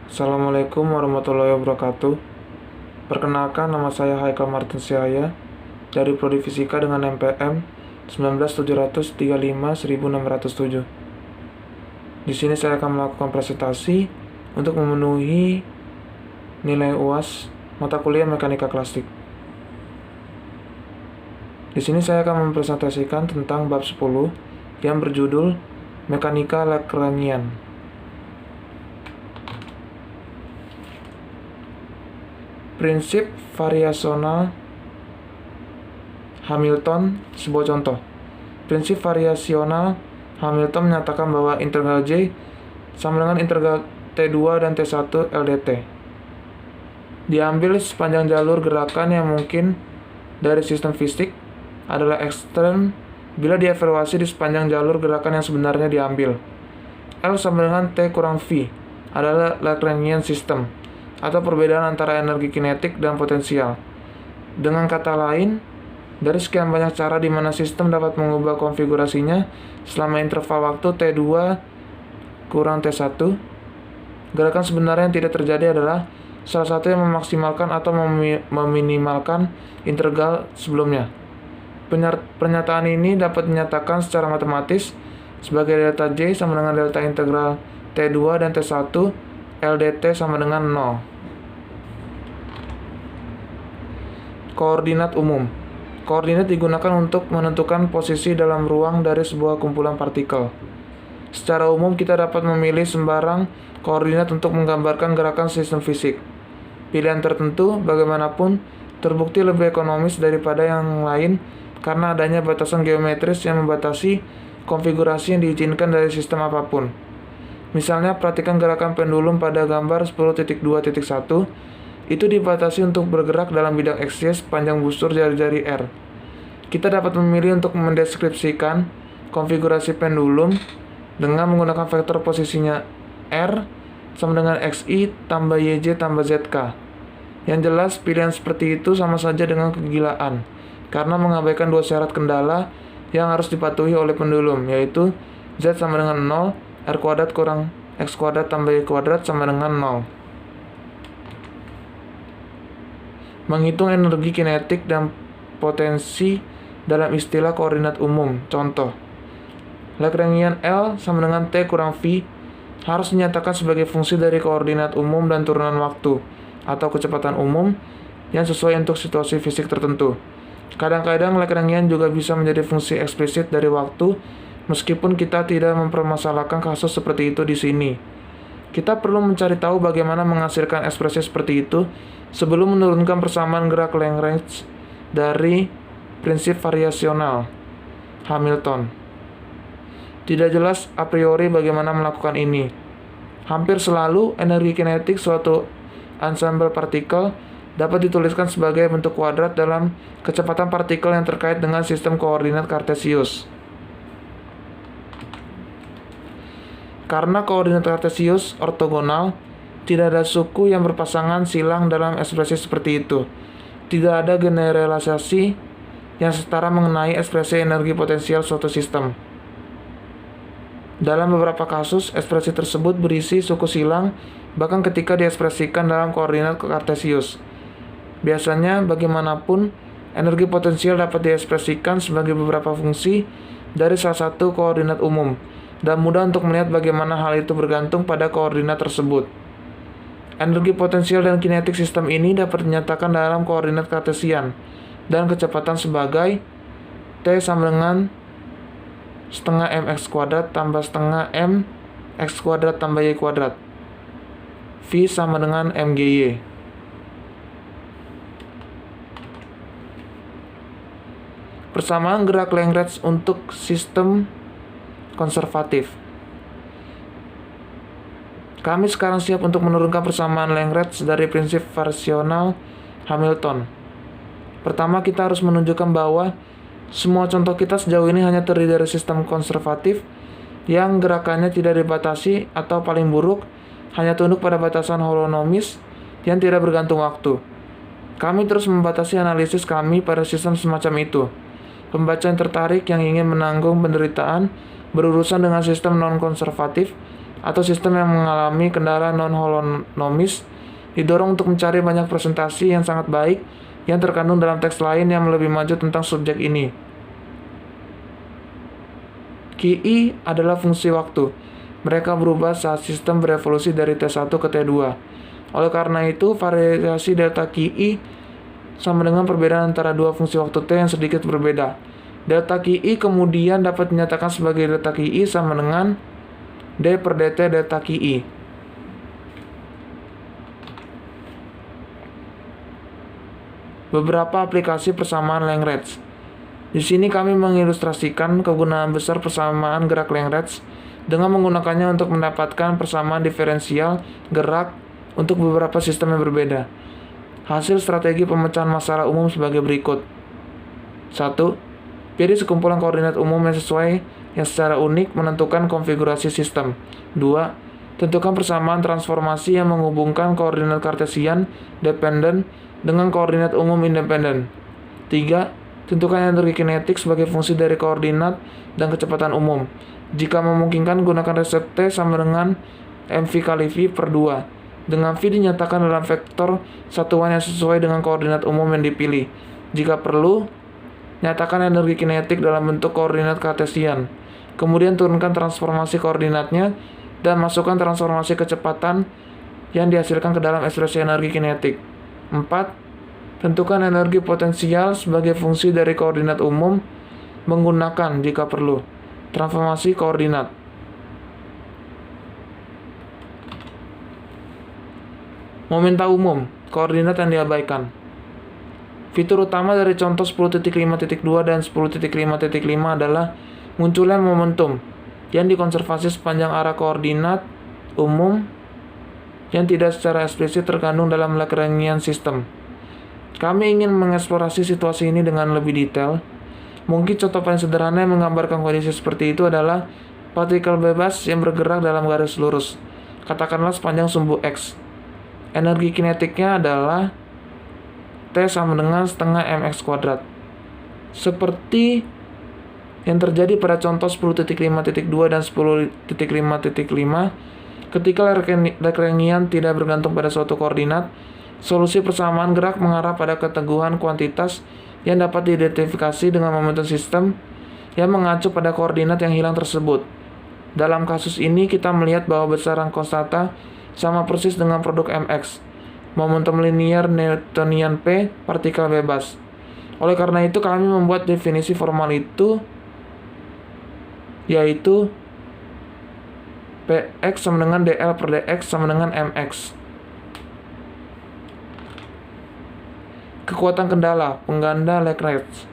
Assalamualaikum warahmatullahi wabarakatuh. Perkenalkan, nama saya Haikal Martin Syahya dari Prodi Fisika dengan NPM 19735-1607. Di sini saya akan melakukan presentasi untuk memenuhi nilai UAS mata kuliah Mekanika Klasik. Di sini saya akan mempresentasikan tentang bab 10 yang berjudul Mekanika Lagrangian. Prinsip variasional Hamilton. Sebuah contoh. Prinsip variasional Hamilton menyatakan bahwa integral J sama dengan integral T2 dan T1 LDT. Diambil sepanjang jalur gerakan yang mungkin dari sistem fisik adalah ekstrem bila dievaluasi di sepanjang jalur gerakan yang sebenarnya diambil. L sama dengan T kurang V adalah Lagrangian system, atau perbedaan antara energi kinetik dan potensial. Dengan kata lain, dari sekian banyak cara di mana sistem dapat mengubah konfigurasinya selama interval waktu T2 kurang T1, gerakan sebenarnya yang tidak terjadi adalah salah satu yang memaksimalkan atau meminimalkan integral sebelumnya. Pernyataan ini dapat dinyatakan secara matematis sebagai delta J sama dengan delta integral T2 dan T1 LDT sama dengan 0. Koordinat umum. Koordinat digunakan untuk menentukan posisi dalam ruang dari sebuah kumpulan partikel. Secara umum kita dapat memilih sembarang koordinat untuk menggambarkan gerakan sistem fisik. Pilihan tertentu, bagaimanapun, terbukti lebih ekonomis daripada yang lain karena adanya batasan geometris yang membatasi konfigurasi yang diizinkan dari sistem apapun. Misalnya, perhatikan gerakan pendulum pada gambar 10.2.1. Itu dibatasi untuk bergerak dalam bidang XY sepanjang busur jari-jari R. Kita dapat memilih untuk mendeskripsikan konfigurasi pendulum dengan menggunakan vektor posisinya R sama dengan XI tambah YJ tambah ZK. Yang jelas, pilihan seperti itu sama saja dengan kegilaan, karena mengabaikan dua syarat kendala yang harus dipatuhi oleh pendulum, yaitu Z sama dengan 0, R kuadrat kurang X kuadrat tambah Y kuadrat sama dengan 0. Menghitung energi kinetik dan potensi dalam istilah koordinat umum. Contoh, Lagrangian L sama dengan T kurang V harus dinyatakan sebagai fungsi dari koordinat umum dan turunan waktu atau kecepatan umum yang sesuai untuk situasi fisik tertentu. Kadang-kadang Lagrangian juga bisa menjadi fungsi eksplisit dari waktu, meskipun kita tidak mempermasalahkan kasus seperti itu di sini. Kita perlu mencari tahu bagaimana menghasilkan ekspresi seperti itu sebelum menurunkan persamaan gerak Lagrange dari prinsip variasional Hamilton. Tidak jelas a priori bagaimana melakukan ini. Hampir selalu energi kinetik suatu ensemble partikel dapat dituliskan sebagai bentuk kuadrat dalam kecepatan partikel yang terkait dengan sistem koordinat Kartesius. Karena koordinat Kartesius ortogonal, tidak ada suku yang berpasangan silang dalam ekspresi seperti itu. Tidak ada generalisasi yang setara mengenai ekspresi energi potensial suatu sistem. Dalam beberapa kasus, ekspresi tersebut berisi suku silang, bahkan ketika diekspresikan dalam koordinat Kartesius. Biasanya, bagaimanapun, energi potensial dapat diekspresikan sebagai beberapa fungsi dari salah satu koordinat umum, dan mudah untuk melihat bagaimana hal itu bergantung pada koordinat tersebut. Energi potensial dan kinetik sistem ini dapat dinyatakan dalam koordinat Kartesian, dan kecepatan sebagai T sama dengan setengah mx kuadrat tambah setengah m x kuadrat tambah y kuadrat. V sama dengan mgy. Persamaan gerak Lagrange untuk sistem konservatif. Kami sekarang siap untuk menurunkan persamaan Lagrange dari prinsip variasional Hamilton. Pertama, kita harus menunjukkan bahwa semua contoh kita sejauh ini hanya terdiri dari sistem konservatif yang gerakannya tidak dibatasi atau paling buruk hanya tunduk pada batasan holonomis yang tidak bergantung waktu. Kami terus membatasi analisis kami pada sistem semacam itu. Pembaca yang tertarik yang ingin menanggung penderitaan berurusan dengan sistem non-konservatif atau sistem yang mengalami kendala non-holonomis didorong untuk mencari banyak presentasi yang sangat baik yang terkandung dalam teks lain yang lebih maju tentang subjek ini. QI adalah fungsi waktu. Mereka berubah saat sistem berevolusi dari T1 ke T2. Oleh karena itu, variasi delta QI sama dengan perbedaan antara dua fungsi waktu T yang sedikit berbeda. Delta QI kemudian dapat dinyatakan sebagai delta QI sama dengan D per dt delta QI. Beberapa aplikasi persamaan Lagrange. Di sini kami mengilustrasikan kegunaan besar persamaan gerak Lagrange dengan menggunakannya untuk mendapatkan persamaan diferensial gerak untuk beberapa sistem yang berbeda. Hasil strategi pemecahan masalah umum sebagai berikut. 1. Pilih sekumpulan koordinat umum yang sesuai yang secara unik menentukan konfigurasi sistem. 2. Tentukan persamaan transformasi yang menghubungkan koordinat Cartesian dependent dengan koordinat umum independen. 3. Tentukan energi kinetik sebagai fungsi dari koordinat dan kecepatan umum. Jika memungkinkan, gunakan resep T sama dengan mv kali V per 2, dengan V dinyatakan dalam vektor satuan yang sesuai dengan koordinat umum yang dipilih. Jika perlu, nyatakan energi kinetik dalam bentuk koordinat Cartesian. Kemudian turunkan transformasi koordinatnya dan masukkan transformasi kecepatan yang dihasilkan ke dalam ekspresi energi kinetik. 4. Tentukan energi potensial sebagai fungsi dari koordinat umum menggunakan, jika perlu, transformasi koordinat. Momenta umum, koordinat yang diabaikan. Fitur utama dari contoh 10.5.2 dan 10.5.5 adalah munculnya momentum yang dikonservasi sepanjang arah koordinat umum yang tidak secara eksplisit terkandung dalam Lagrangian system. Kami ingin mengeksplorasi situasi ini dengan lebih detail. Mungkin contoh paling sederhana yang menggambarkan kondisi seperti itu adalah partikel bebas yang bergerak dalam garis lurus, katakanlah sepanjang sumbu X. Energi kinetiknya adalah T sama dengan setengah mx kuadrat. Seperti yang terjadi pada contoh 10.5.2 dan 10.5.5, ketika Lagrangian tidak bergantung pada suatu koordinat, solusi persamaan gerak mengarah pada keteguhan kuantitas yang dapat diidentifikasi dengan momentum sistem yang mengacu pada koordinat yang hilang tersebut. Dalam kasus ini, kita melihat bahwa besaran konstanta sama persis dengan produk mx, momentum linear Newtonian P, partikel bebas. Oleh karena itu, kami membuat definisi formal itu, yaitu Px sama dengan dl per dx sama dengan mx. Kekuatan kendala, pengganda Lagrange.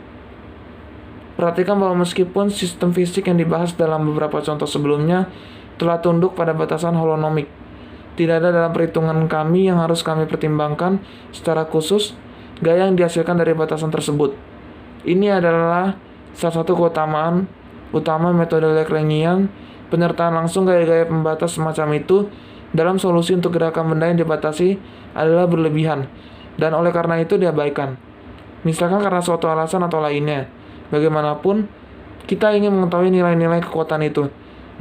Perhatikan bahwa meskipun sistem fisik yang dibahas dalam beberapa contoh sebelumnya telah tunduk pada batasan holonomik, tidak ada dalam perhitungan kami yang harus kami pertimbangkan secara khusus gaya yang dihasilkan dari batasan tersebut. Ini adalah salah satu keutamaan utama metode Lagrangian. Penyertaan langsung gaya-gaya pembatas semacam itu dalam solusi untuk gerakan benda yang dibatasi adalah berlebihan, dan oleh karena itu diabaikan. Misalkan karena suatu alasan atau lainnya. Bagaimanapun, kita ingin mengetahui nilai-nilai kekuatan itu.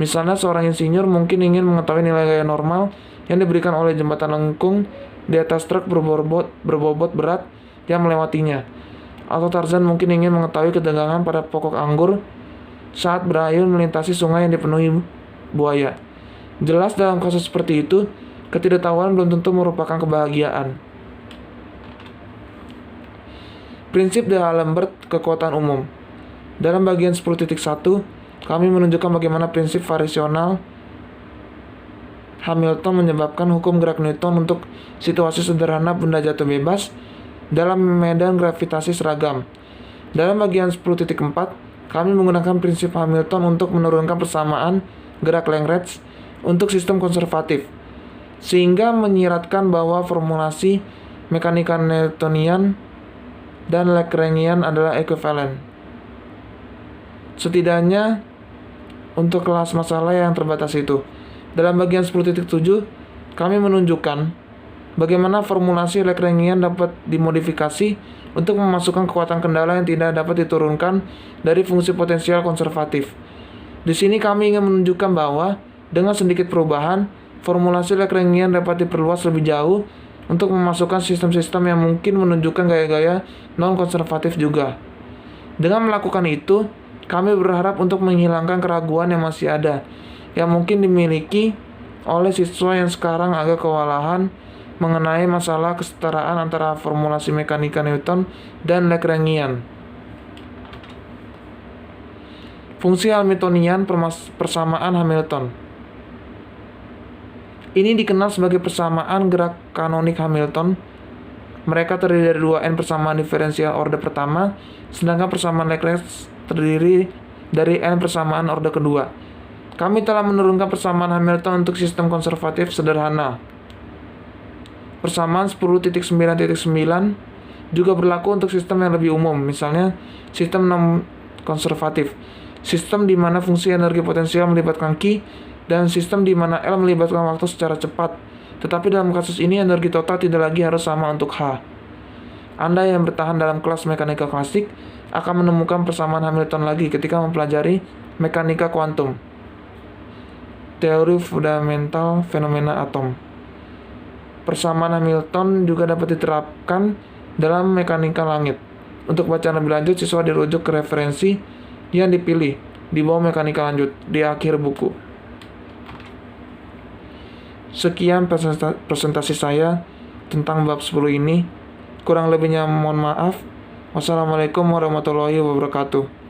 Misalnya seorang insinyur mungkin ingin mengetahui nilai gaya normal yang diberikan oleh jembatan lengkung di atas truk berbobot berat yang melewatinya. Atau Tarzan mungkin ingin mengetahui ketegangan pada pokok anggur saat berayun melintasi sungai yang dipenuhi buaya. Jelas dalam kasus seperti itu, ketidaktahuan belum tentu merupakan kebahagiaan. Prinsip D'Alembert kekuatan umum. Dalam bagian 10.1, kami menunjukkan bagaimana prinsip variasional Hamilton menyebabkan hukum gerak Newton untuk situasi sederhana benda jatuh bebas dalam medan gravitasi seragam. Dalam bagian 10.4, kami menggunakan prinsip Hamilton untuk menurunkan persamaan gerak Lagrange untuk sistem konservatif, sehingga menyiratkan bahwa formulasi mekanika Newtonian dan Lagrangian adalah ekuivalen. Setidaknya untuk kelas masalah yang terbatas itu. Dalam bagian 10.7, kami menunjukkan bagaimana formulasi Lagrangian dapat dimodifikasi untuk memasukkan kekuatan kendala yang tidak dapat diturunkan dari fungsi potensial konservatif. Di sini kami ingin menunjukkan bahwa Dengan sedikit perubahan, formulasi Lagrangian dapat diperluas lebih jauh untuk memasukkan sistem-sistem yang mungkin menunjukkan gaya-gaya non-konservatif juga. Dengan melakukan itu, kami berharap untuk menghilangkan keraguan yang masih ada, yang mungkin dimiliki oleh siswa yang sekarang agak kewalahan mengenai masalah kesetaraan antara formulasi mekanika Newton dan Lagrangian. Fungsi Hamiltonian persamaan Hamilton. Ini dikenal sebagai persamaan gerak kanonik Hamilton. Mereka terdiri dari 2n persamaan diferensial orde pertama, sedangkan persamaan Lagrange terdiri dari n persamaan orde kedua. Kami telah menurunkan persamaan Hamilton untuk sistem konservatif sederhana. Persamaan 10.9.9 juga berlaku untuk sistem yang lebih umum, misalnya sistem non-konservatif, sistem di mana fungsi energi potensial melibatkan Q, dan sistem di mana L melibatkan waktu secara cepat. Tetapi dalam kasus ini energi total tidak lagi harus sama untuk H. Anda yang bertahan dalam kelas mekanika klasik akan menemukan persamaan Hamilton lagi ketika mempelajari mekanika kuantum, teori fundamental fenomena atom. Persamaan Hamilton juga dapat diterapkan dalam mekanika langit. Untuk bacaan lebih lanjut, siswa dirujuk ke referensi yang dipilih di bawah mekanika lanjut di akhir buku. Sekian presentasi saya tentang bab 10 ini. Kurang lebihnya mohon maaf. Wassalamualaikum warahmatullahi wabarakatuh.